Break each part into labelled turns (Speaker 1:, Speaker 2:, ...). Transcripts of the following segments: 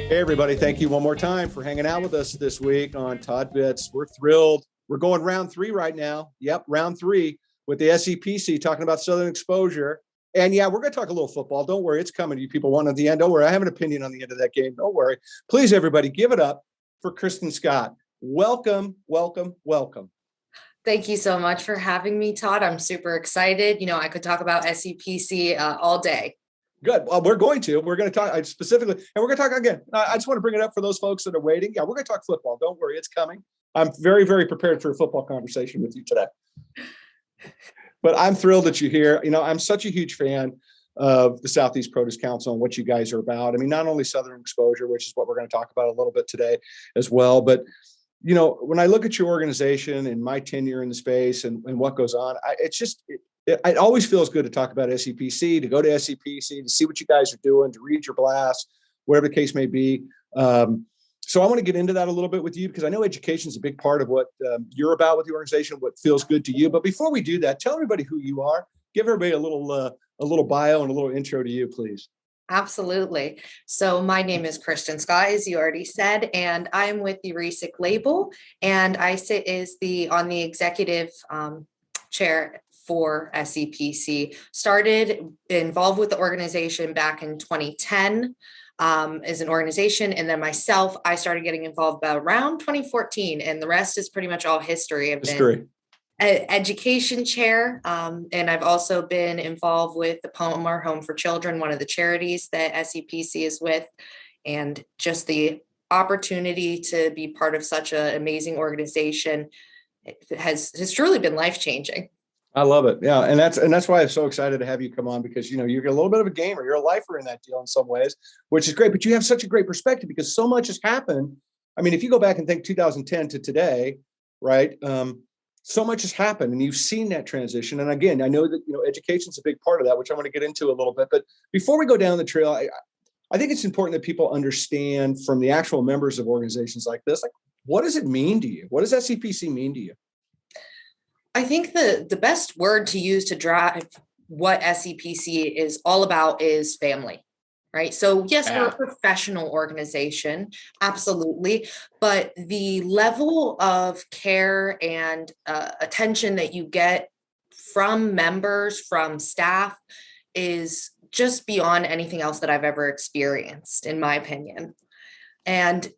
Speaker 1: Hey, everybody. Thank you one more time for hanging out with us this week on Todd-Bits. We're thrilled. We're going round 3 right now. Yep, round 3 with the SEPC talking about Southern exposure. And yeah, we're going to talk a little football. Don't worry. It's coming. You people want at the end. Don't worry. I have an opinion on the end of that game. Don't worry. Please, everybody, give it up for Kristen Scott. Welcome, welcome, welcome.
Speaker 2: Thank you so much for having me, Todd. I'm super excited. I could talk about SEPC all day.
Speaker 1: Good. Well, we're going to talk specifically, and we're going to talk again. I just want to bring it up for those folks that are waiting. Yeah, we're going to talk football. Don't worry, it's coming. I'm very, very prepared for a football conversation with you today. But I'm thrilled that you're here. I'm such a huge fan of the Southeast Produce Council and what you guys are about. I mean, not only Southern exposure, which is what we're going to talk about a little bit today as well, but when I look at your organization and my tenure in the space and what goes on, it always feels good to talk about SEPC, to go to SEPC, to see what you guys are doing, to read your blast, whatever the case may be. So I want to get into that a little bit with you because I know education is a big part of what you're about with the organization, what feels good to you. But before we do that, tell everybody who you are. Give everybody a little bio and a little intro to you, please.
Speaker 2: Absolutely. So my name is Kristen Scott, as you already said, and I'm with the Yerecic label, and I sit on the executive chair for SEPC. Started involved with the organization back in 2010 as an organization, and then myself, I started getting involved about around 2014, and the rest is pretty much all history. I've been education chair, and I've also been involved with the Memeber Home for Children, one of the charities that SEPC is with, and just the opportunity to be part of such an amazing organization has truly been life-changing.
Speaker 1: I love it. Yeah. And that's why I'm so excited to have you come on because, you're a little bit of a gamer. You're a lifer in that deal in some ways, which is great. But you have such a great perspective because so much has happened. I mean, if you go back and think 2010 to today, right? So much has happened and you've seen that transition. And again, I know that, education is a big part of that, which I want to get into a little bit. But before we go down the trail, I think it's important that people understand from the actual members of organizations like this, like, what does it mean to you? What does SEPC mean to you?
Speaker 2: I think the best word to use to drive what SEPC is all about is family, right? So yes, we're a professional organization, absolutely. But the level of care and attention that you get from members, from staff is just beyond anything else that I've ever experienced, in my opinion. And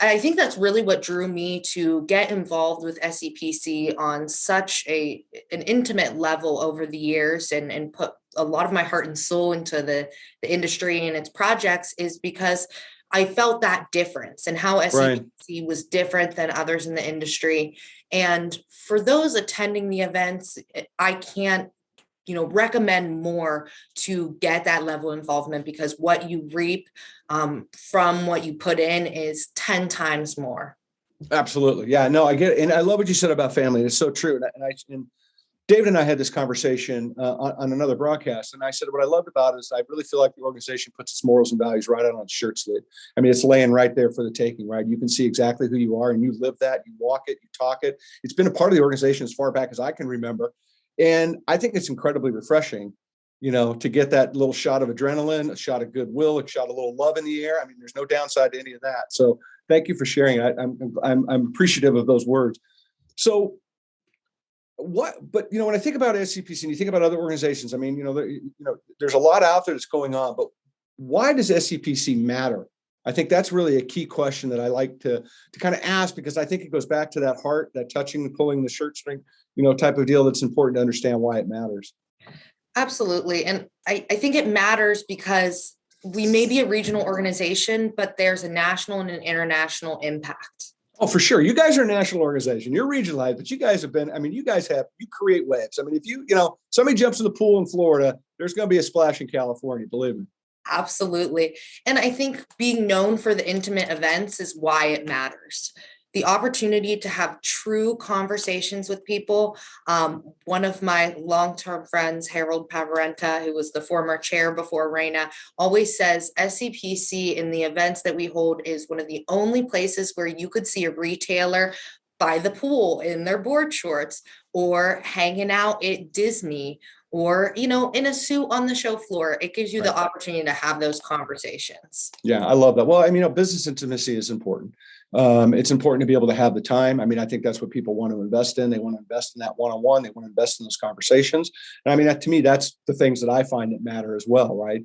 Speaker 2: I think that's really what drew me to get involved with SEPC on such an intimate level over the years and put a lot of my heart and soul into the industry and its projects is because I felt that difference and how SEPC was different than others in the industry. And for those attending the events, I can't recommend more to get that level of involvement because what you reap from what you put in is 10 times more.
Speaker 1: Absolutely. Yeah, no, I get it. And I love what you said about family. It's so true. And David and I had this conversation on another broadcast. And I said, what I loved about it is I really feel like the organization puts its morals and values right out on its shirt sleeve. I mean, it's laying right there for the taking, right? You can see exactly who you are and you live that, you walk it, you talk it. It's been a part of the organization as far back as I can remember. And I think it's incredibly refreshing, to get that little shot of adrenaline, a shot of goodwill, a shot of little love in the air. I mean, there's no downside to any of that. So thank you for sharing. I'm appreciative of those words. So but when I think about SCPC and you think about other organizations, I mean, there's a lot out there that's going on, but why does SCPC matter? I think that's really a key question that I like to kind of ask because I think it goes back to that heart, that touching and pulling the shirt string, type of deal that's important to understand why it matters.
Speaker 2: Absolutely. And I think it matters because we may be a regional organization, but there's a national and an international impact.
Speaker 1: Oh, for sure. You guys are a national organization. You're regionalized, but you guys have been, you create waves. I mean, if somebody jumps in the pool in Florida, there's going to be a splash in California, believe me.
Speaker 2: Absolutely. And I think being known for the intimate events is why it matters. The opportunity to have true conversations with people. One of my long-term friends, Harold Pavarenta, who was the former chair before Reina, always says SCPC in the events that we hold is one of the only places where you could see a retailer by the pool in their board shorts or hanging out at Disney or, in a suit on the show floor. It gives you the
Speaker 1: Right.
Speaker 2: opportunity to have those conversations.
Speaker 1: Yeah, I love that. Well, business intimacy is important. It's important to be able to have the time. I think that's what people want to invest in. They want to invest in that one-on-one. They want to invest in those conversations. And to me, that's the things that I find that matter as well, right?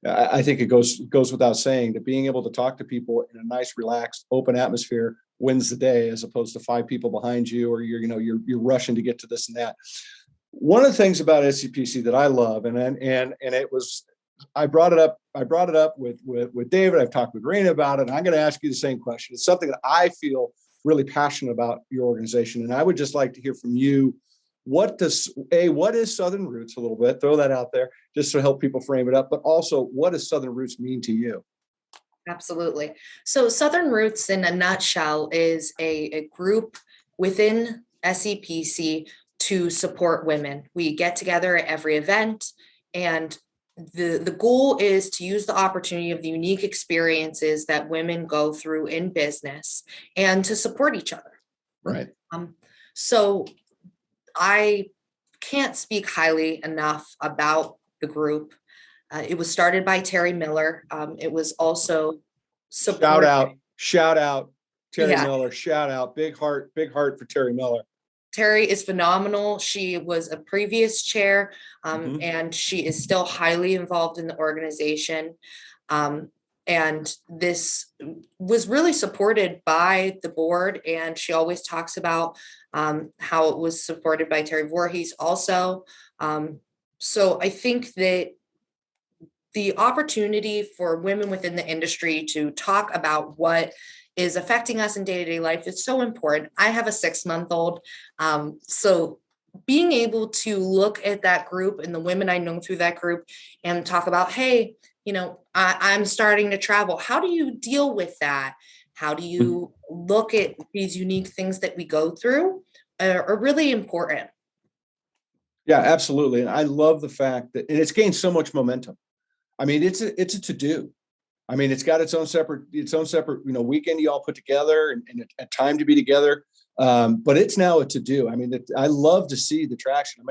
Speaker 1: I think it goes without saying that being able to talk to people in a nice, relaxed, open atmosphere wins the day, as opposed to 5 people behind you, or you're rushing to get to this and that. One of the things about SEPC that I love, and it was, I brought it up with David. I've talked with Rena about it, and I'm going to ask you the same question. It's something that I feel really passionate about your organization, and I would just like to hear from you. What is Southern Roots? A little bit, throw that out there just to help people frame it up. But also, what does Southern Roots mean to you?
Speaker 2: Absolutely. So Southern Roots, in a nutshell, is a group within SEPC to support women. We get together at every event, and the goal is to use the opportunity of the unique experiences that women go through in business and to support each other.
Speaker 1: Right.
Speaker 2: So I can't speak highly enough about the group. It was started by Terry Miller. It was also supported.
Speaker 1: Shout out, Terry
Speaker 2: Yeah.
Speaker 1: Miller. Shout out, big heart for Terry Miller.
Speaker 2: Terry is phenomenal. She was a previous chair, and she is still highly involved in the organization. And this was really supported by the board. And she always talks about how it was supported by Terry Voorhees also. So I think that the opportunity for women within the industry to talk about what is affecting us in day-to-day life is so important. I have a 6-month-old. So being able to look at that group and the women I know through that group and talk about, hey, I'm starting to travel. How do you deal with that? How do you look at these unique things that we go through are really important.
Speaker 1: Yeah, absolutely. And I love the fact that, and it's gained so much momentum. It's a to-do. It's got its own separate, weekend you all put together and a time to be together. But it's now a to-do. I love to see the traction.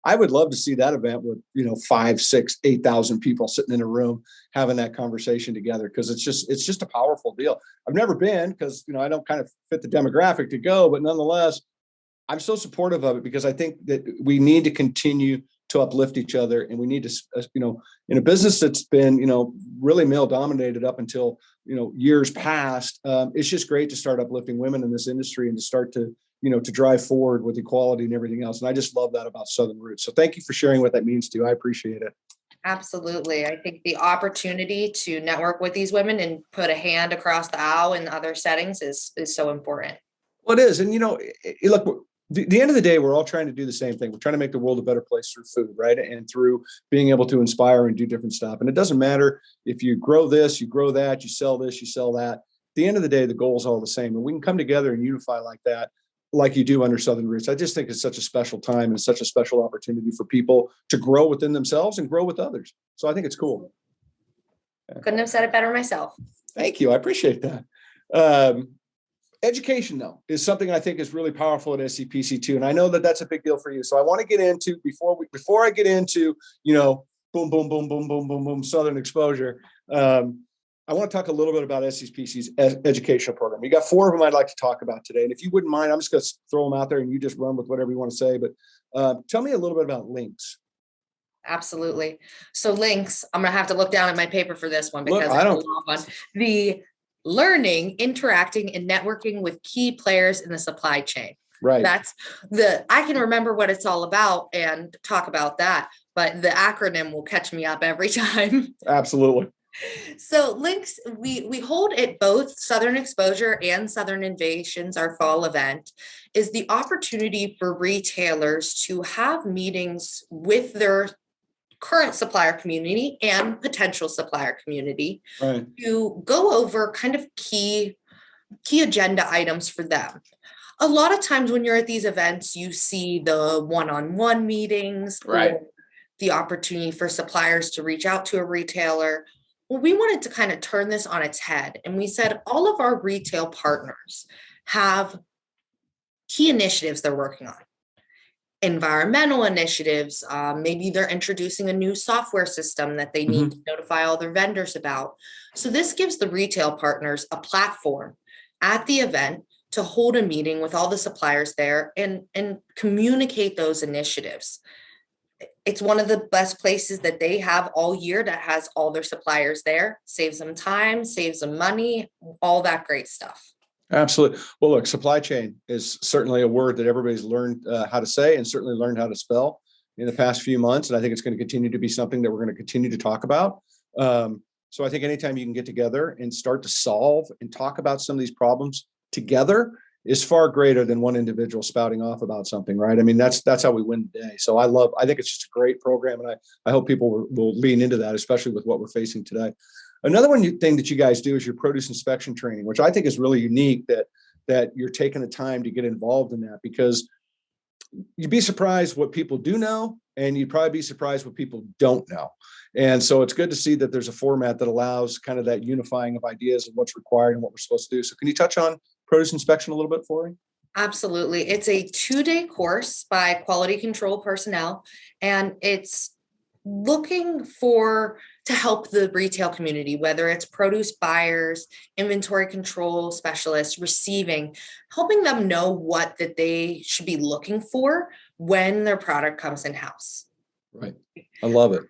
Speaker 1: I would love to see that event with, 5, 6, 8,000 people sitting in a room having that conversation together. Cause it's just a powerful deal. I've never been, cause I don't kind of fit the demographic to go, but nonetheless, I'm so supportive of it because I think that we need to continue to uplift each other. And we need to, in a business that's been, really male dominated up until, years past, it's just great to start uplifting women in this industry and to start to, to drive forward with equality and everything else. And I just love that about Southern Roots. So thank you for sharing what that means to you. I appreciate it.
Speaker 2: Absolutely. I think the opportunity to network with these women and put a hand across the aisle in other settings is so important.
Speaker 1: Well, it is. And, look, the end of the day, we're all trying to do the same thing. We're trying to make the world a better place through food, right? And through being able to inspire and do different stuff. And it doesn't matter if you grow this, you grow that, you sell this, you sell that. At the end of the day, the goal is all the same. And we can come together and unify like that, like you do under Southern Roots. I just think it's such a special time and such a special opportunity for people to grow within themselves and grow with others. So I think it's cool.
Speaker 2: Couldn't have said it better myself.
Speaker 1: Thank you. I appreciate that. Education, though, is something I think is really powerful at SEPC too, and I know that that's a big deal for you. So I want to get into before I get into boom, boom, boom, boom, boom, boom, boom, Southern exposure. I want to talk a little bit about SEPC's educational program. We got 4 of them I'd like to talk about today, and if you wouldn't mind, I'm just going to throw them out there, and you just run with whatever you want to say. But tell me a little bit about links.
Speaker 2: Absolutely. So links, I'm going to have to look down at my paper for this one because it's a long one. The learning, interacting, and networking with key players in the supply chain.
Speaker 1: Right.
Speaker 2: I can remember what it's all about and talk about that, but the acronym will catch me up every time.
Speaker 1: Absolutely.
Speaker 2: So links, we hold at both Southern Exposure and Southern Innovations, our fall event, is the opportunity for retailers to have meetings with their current supplier community and potential supplier community, right, to go over kind of key agenda items for them. A lot of times when you're at these events, you see the one-on-one meetings, right, or the opportunity for suppliers to reach out to a retailer. Well, we wanted to kind of turn this on its head. And we said all of our retail partners have key initiatives they're working on. environmental initiatives. Maybe they're introducing a new software system that they need to notify all their vendors about. So this gives the retail partners a platform at the event to hold a meeting with all the suppliers there and communicate those initiatives. It's one of the best places that they have all year that has all their suppliers there, saves them time, saves them money, all that great stuff.
Speaker 1: Absolutely. Well, look, supply chain is certainly a word that everybody's learned how to say and certainly learned how to spell in the past few months. And I think it's going to continue to be something that we're going to continue to talk about. So I think anytime you can get together and start to solve and talk about some of these problems together is far greater than one individual spouting off about something, right? I mean, that's how we win the day. So I think it's just a great program. And I hope people will lean into that, especially with what we're facing today. Another thing that you guys do is your produce inspection training, which I think is really unique that you're taking the time to get involved in that, because you'd be surprised what people do know, and you'd probably be surprised what people don't know. And so it's good to see that there's a format that allows kind of that unifying of ideas and what's required and what we're supposed to do. So can you touch on produce inspection a little bit for me?
Speaker 2: Absolutely. It's a 2-day course by quality control personnel, and it's looking to help the retail community, whether it's produce buyers, inventory control specialists, receiving, helping them know what that they should be looking for when their product comes in-house.
Speaker 1: Right. I love it.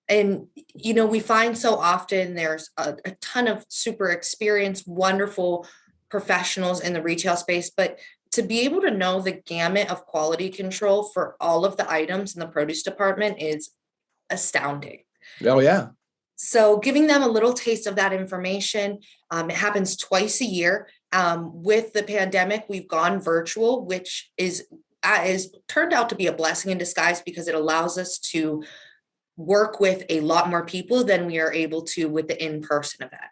Speaker 2: And, we find so often there's a ton of super experienced, wonderful professionals in the retail space, but to be able to know the gamut of quality control for all of the items in the produce department is astounding.
Speaker 1: Oh, yeah.
Speaker 2: So giving them a little taste of that information, it happens twice a year. With the pandemic, we've gone virtual, which is turned out to be a blessing in disguise because it allows us to work with a lot more people than we are able to with the in-person event.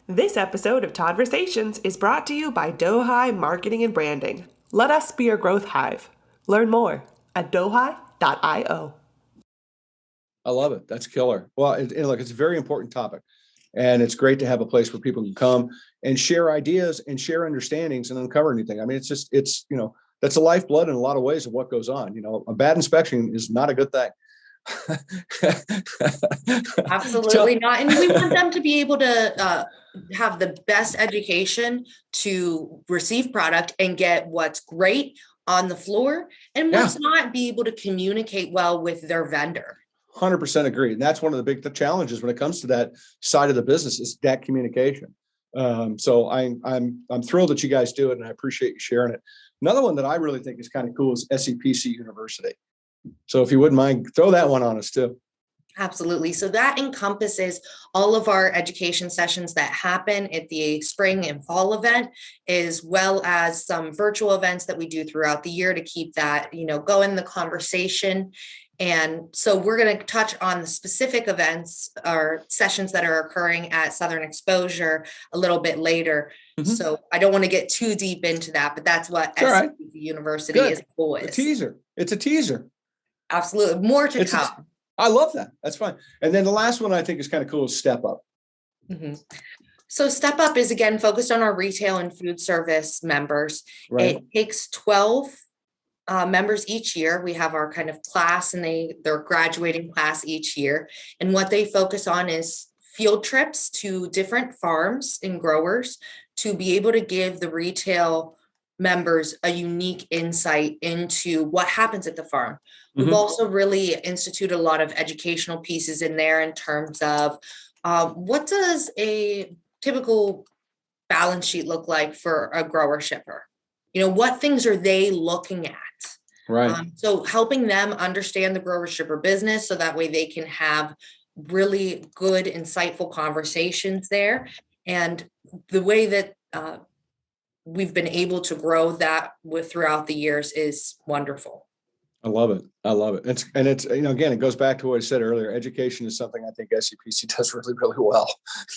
Speaker 3: This episode of Todd-versations is brought to you by Dohi Marketing and Branding. Let us be your growth hive. Learn more at dohi.io.
Speaker 1: I love it. That's killer. Well, and look, it's a very important topic, and it's great to have a place where people can come and share ideas and share understandings and uncover anything. I mean, it's that's a lifeblood in a lot of ways of what goes on. A bad inspection is not a good thing.
Speaker 2: Absolutely not. And we want them to be able to have the best education to receive product and get what's great on the floor and what's not, be able to communicate well with their vendor.
Speaker 1: 100% agree. And that's one of the big challenges when it comes to that side of the business is that communication. So I'm thrilled that you guys do it, and I appreciate you sharing it. Another one that I really think is kind of cool is SEPC University. So if you wouldn't mind, throw that one on us too.
Speaker 2: Absolutely. So that encompasses all of our education sessions that happen at the spring and fall event, as well as some virtual events that we do throughout the year to keep that, going the conversation. And so we're going to touch on the specific events or sessions that are occurring at Southern Exposure a little bit later. Mm-hmm. So I don't want to get too deep into that, but that's what SEPC University is.
Speaker 1: It's a teaser.
Speaker 2: Absolutely. More to come.
Speaker 1: I love that. That's fine. And then the last one I think is kind of cool is Step Up.
Speaker 2: Mm-hmm. So Step Up is, again, focused on our retail and food service members. Right. It takes 12 members each year. We have our kind of class, and they're graduating class each year. And what they focus on is field trips to different farms and growers to be able to give the retail members a unique insight into what happens at the farm. Mm-hmm. We've also really instituted a lot of educational pieces in there in terms of what does a typical balance sheet look like for a grower shipper? What things are they looking at?
Speaker 1: Right.
Speaker 2: So helping them understand the grower shipper business so that way they can have really good, insightful conversations there. And the way that we've been able to grow that throughout the years is wonderful.
Speaker 1: I love it. It's again, it goes back to what I said earlier. Education is something I think SEPC does really, really well.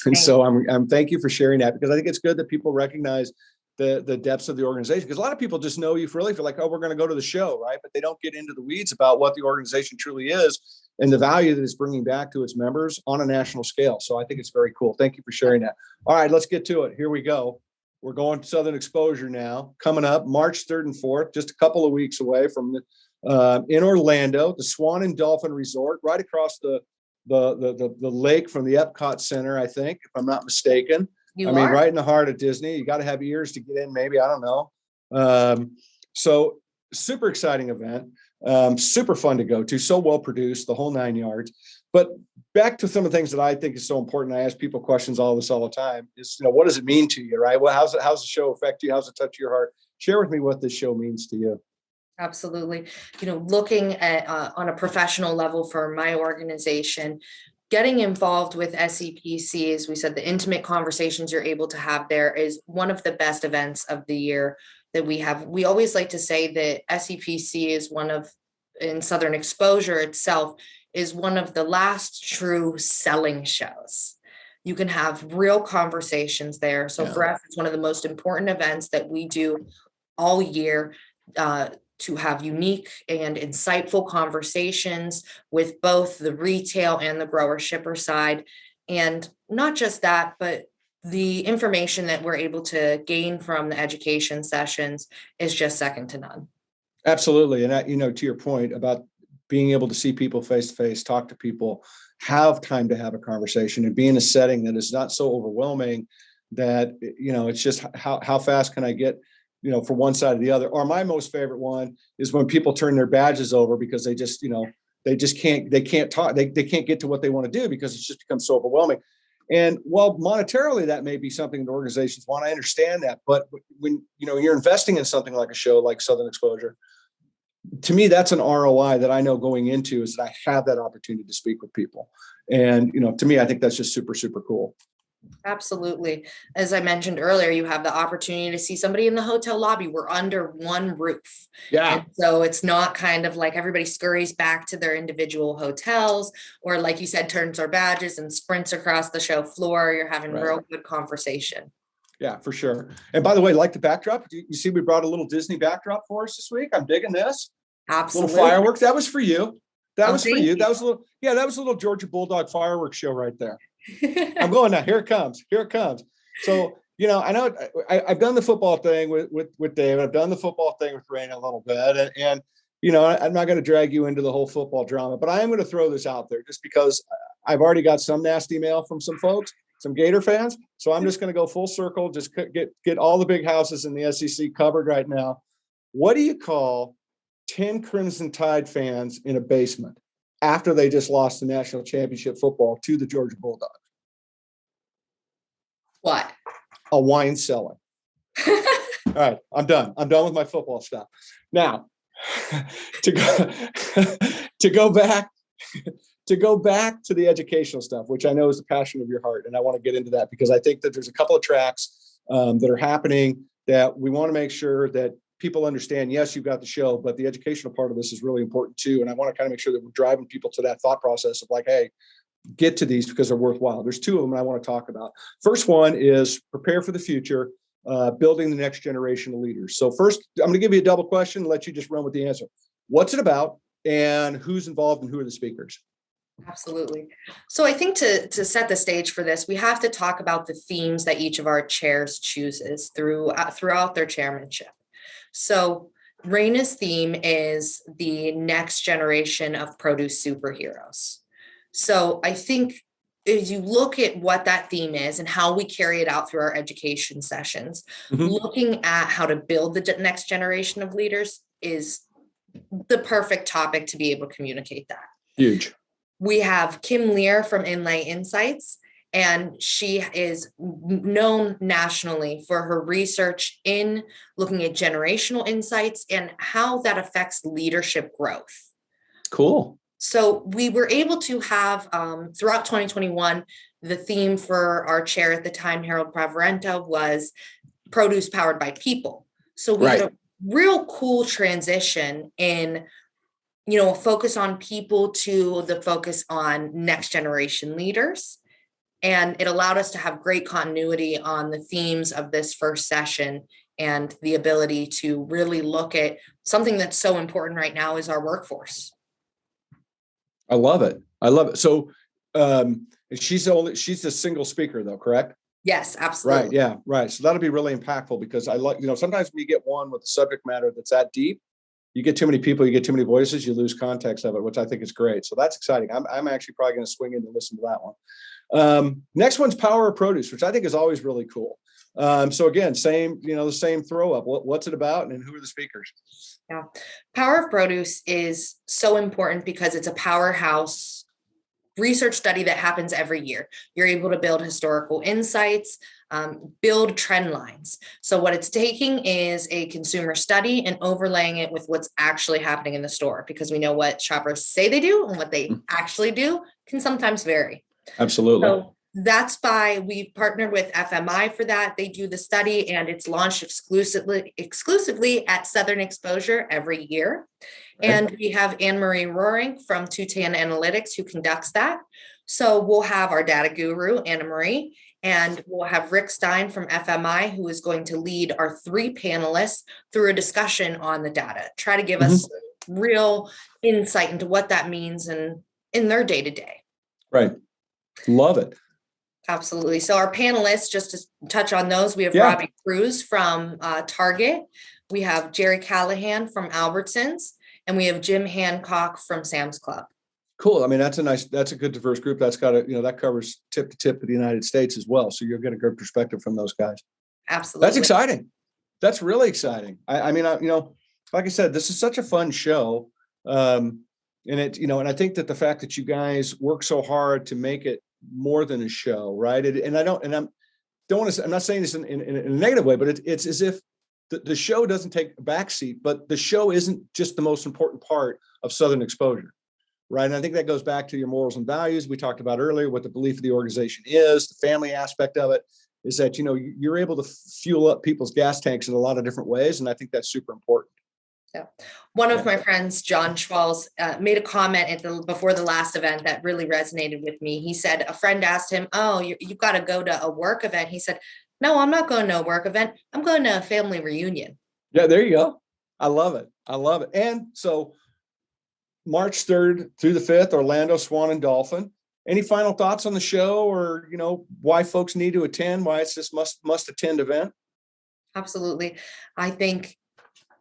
Speaker 1: And so I'm thank you for sharing that, because I think it's good that people recognize the depths of the organization, because a lot of people just know you for like, oh, we're going to go to the show, right? But they don't get into the weeds about what the organization truly is and the value that it's bringing back to its members on a national scale. So I think it's very cool. Thank you for sharing that. All right, let's get to it. Here we go. We're going to Southern Exposure now, coming up March 3rd and 4th, just a couple of weeks away from in Orlando, the Swan and Dolphin Resort, right across the lake from the Epcot Center, I think, if I'm not mistaken. Right in the heart of Disney. You got to have ears to get in, maybe. I don't know. So super exciting event. Super fun to go to. So well produced, the whole 9 yards. But back to some of the things that I think is so important. I ask people questions all the time. Is, what does it mean to you, right? Well, how's the show affect you? How's it touch your heart? Share with me what this show means to you.
Speaker 2: Absolutely. Looking at on a professional level for my organization, getting involved with SEPC, as we said, the intimate conversations you're able to have there is one of the best events of the year that we have. We always like to say that SEPC is in Southern Exposure itself, is one of the last true selling shows. You can have real conversations there. So for us, it's one of the most important events that we do all year, to have unique and insightful conversations with both the retail and the grower shipper side. And not just that, but the information that we're able to gain from the education sessions is just second to none.
Speaker 1: Absolutely. And to your point about being able to see people face to face, talk to people, have time to have a conversation, and be in a setting that is not so overwhelming that, it's just how fast can I get, from one side to the other. Or my most favorite one is when people turn their badges over because they just can't talk. They can't get to what they want to do because it's just become so overwhelming. And while monetarily that may be something that organizations want, I understand that. But when, you're investing in something like a show like Southern Exposure, to me, that's an ROI that I know going into is that I have that opportunity to speak with people. And, to me, I think that's just super, super cool.
Speaker 2: Absolutely. As I mentioned earlier, you have the opportunity to see somebody in the hotel lobby. We're under one roof.
Speaker 1: Yeah.
Speaker 2: And so it's not kind of like everybody scurries back to their individual hotels, or like you said, turns their badges and sprints across the show floor. You're having real good conversation.
Speaker 1: Yeah, for sure. And by the way, like the backdrop, you see we brought a little Disney backdrop for us this week. I'm digging this.
Speaker 2: Absolutely.
Speaker 1: Little fireworks. That was for you. That was for you.
Speaker 2: You.
Speaker 1: That was a little Georgia Bulldog fireworks show right there. I'm going now. Here it comes. So, I know I've done the football thing with Dave. I've done the football thing with Raina a little bit. And I'm not going to drag you into the whole football drama, but I am going to throw this out there just because I've already got some nasty mail from some folks, some Gator fans. So I'm just going to go full circle, just get all the big houses in the SEC covered right now. What do you call 10 Crimson Tide fans in a basement after they just lost the national championship football to the Georgia Bulldogs?
Speaker 2: What?
Speaker 1: A wine cellar. All right, I'm done. I'm done with my football stuff. Now, to go back to the educational stuff, which I know is the passion of your heart, and I want to get into that because I think that there's a couple of tracks that are happening that we want to make sure that people understand. Yes, you've got the show, but the educational part of this is really important too. And I want to kind of make sure that we're driving people to that thought process of like, hey, get to these because they're worthwhile. There's two of them I want to talk about. First one is prepare for the future, building the next generation of leaders. So first, I'm going to give you a double question and let you just run with the answer. What's it about and who's involved and who are the speakers?
Speaker 2: Absolutely. So I think to set the stage for this, we have to talk about the themes that each of our chairs chooses throughout their chairmanship. So Raina's theme is the next generation of produce superheroes. So I think as you look at what that theme is and how we carry it out through our education sessions, looking at how to build the next generation of leaders is the perfect topic to be able to communicate that.
Speaker 1: Huge.
Speaker 2: We have Kim Lear from Inlay Insights, and she is known nationally for her research in looking at generational insights and how that affects leadership growth.
Speaker 1: Cool.
Speaker 2: So we were able to have, throughout 2021, the theme for our chair at the time, Harold Pravarenta, was produce powered by people. So we had a real cool transition in, a focus on people to the focus on next generation leaders. And it allowed us to have great continuity on the themes of this first session and the ability to really look at something that's so important right now is our workforce.
Speaker 1: I love it. So she's a single speaker though, correct?
Speaker 2: Yes, absolutely.
Speaker 1: Right. Yeah. Right. So that'll be really impactful because I like, sometimes when you get one with a subject matter that's that deep, You get too many people, you get too many voices, you lose context of it, which I think is great. So that's exciting. I'm actually probably going to swing in and listen to that one. Next one's Power of Produce, which I think is always really cool. So again, the same throw up. What's it about and who are the speakers?
Speaker 2: Yeah. Power of Produce is so important because it's a powerhouse research study that happens every year. You're able to build historical insights, build trend lines. So what it's taking is a consumer study and overlaying it with what's actually happening in the store, because we know what shoppers say they do and what they actually do can sometimes vary.
Speaker 1: Absolutely.
Speaker 2: So that's why we partnered with FMI for that. They do the study and it's launched exclusively at Southern Exposure every year.
Speaker 1: Okay.
Speaker 2: And we have Anne-Marie Roaring from 210 Analytics who conducts that. So we'll have our data guru, Anna-Marie, and we'll have Rick Stein from FMI, who is going to lead our 3 panelists through a discussion on the data, try to give us real insight into what that means in their day-to-day.
Speaker 1: Right. Love it.
Speaker 2: Absolutely. So our panelists, just to touch on those, we have Robbie Cruz from Target, we have Jerry Callahan from Albertsons, and we have Jim Hancock from Sam's Club.
Speaker 1: Cool. I mean, that's a good diverse group. That's got that covers tip to tip of the United States as well. So you'll get a good perspective from those guys.
Speaker 2: Absolutely.
Speaker 1: That's exciting. That's really exciting. I mean, like I said, this is such a fun show. And I think that the fact that you guys work so hard to make it more than a show, right? I'm not saying this in a negative way, but it's as if the show doesn't take a backseat, but the show isn't just the most important part of Southern Exposure, right? And I think that goes back to your morals and values we talked about earlier, what the belief of the organization is, the family aspect of it, is that, you're able to fuel up people's gas tanks in a lot of different ways. And I think that's super important.
Speaker 2: Yeah. One of my friends, John Schwalls, made a comment before the last event that really resonated with me. He said, a friend asked him, "Oh, you've got to go to a work event." He said, "No, I'm not going to a work event. I'm going to a family reunion."
Speaker 1: Yeah, there you go. I love it. And so March 3rd through the 5th, Orlando, Swan and Dolphin. Any final thoughts on the show, or, why folks need to attend, why it's this must attend event?
Speaker 2: Absolutely. I think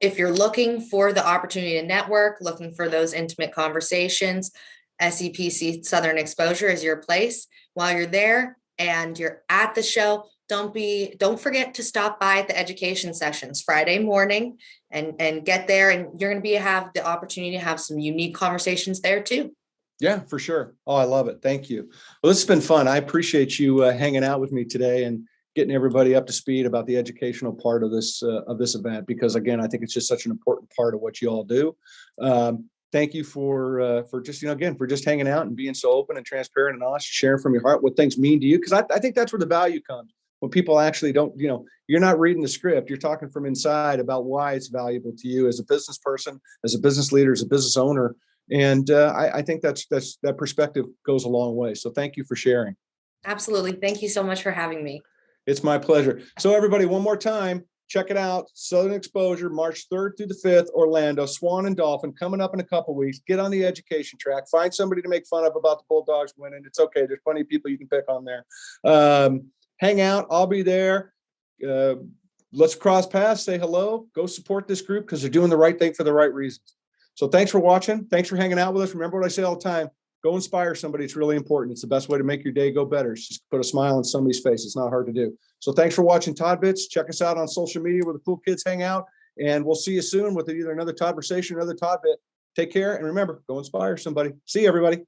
Speaker 2: if you're looking for the opportunity to network, looking for those intimate conversations, SEPC Southern Exposure is your place. While you're there and you're at the show, don't forget to stop by at the education sessions Friday morning and get there, and you're going to have the opportunity to have some unique conversations there too.
Speaker 1: Yeah, for sure. Oh, I love it. Thank you. Well, this has been fun. I appreciate you hanging out with me today and getting everybody up to speed about the educational part of this event, because again, I think it's just such an important part of what you all do. Thank you for just, for just hanging out and being so open and transparent and honest, sharing from your heart what things mean to you. Because I think that's where the value comes, when people actually don't, you're not reading the script, you're talking from inside about why it's valuable to you as a business person, as a business leader, as a business owner. And I think that perspective goes a long way. So thank you for sharing.
Speaker 2: Absolutely. Thank you so much for having me.
Speaker 1: It's my pleasure. So everybody, one more time, check it out. Southern Exposure, March 3rd through the 5th, Orlando, Swan and Dolphin, coming up in a couple of weeks. Get on the education track. Find somebody to make fun of about the Bulldogs winning. It's okay. There's plenty of people you can pick on there. Hang out. I'll be there. Let's cross paths, say hello, go support this group because they're doing the right thing for the right reasons. So thanks for watching. Thanks for hanging out with us. Remember what I say all the time. Go inspire somebody. It's really important. It's the best way to make your day go better. It's just put a smile on somebody's face. It's not hard to do. So thanks for watching Todd-Bits. Check us out on social media where the cool kids hang out. And we'll see you soon with either another Todd-versation or another Todd-Bit. Take care. And remember, go inspire somebody. See you, everybody.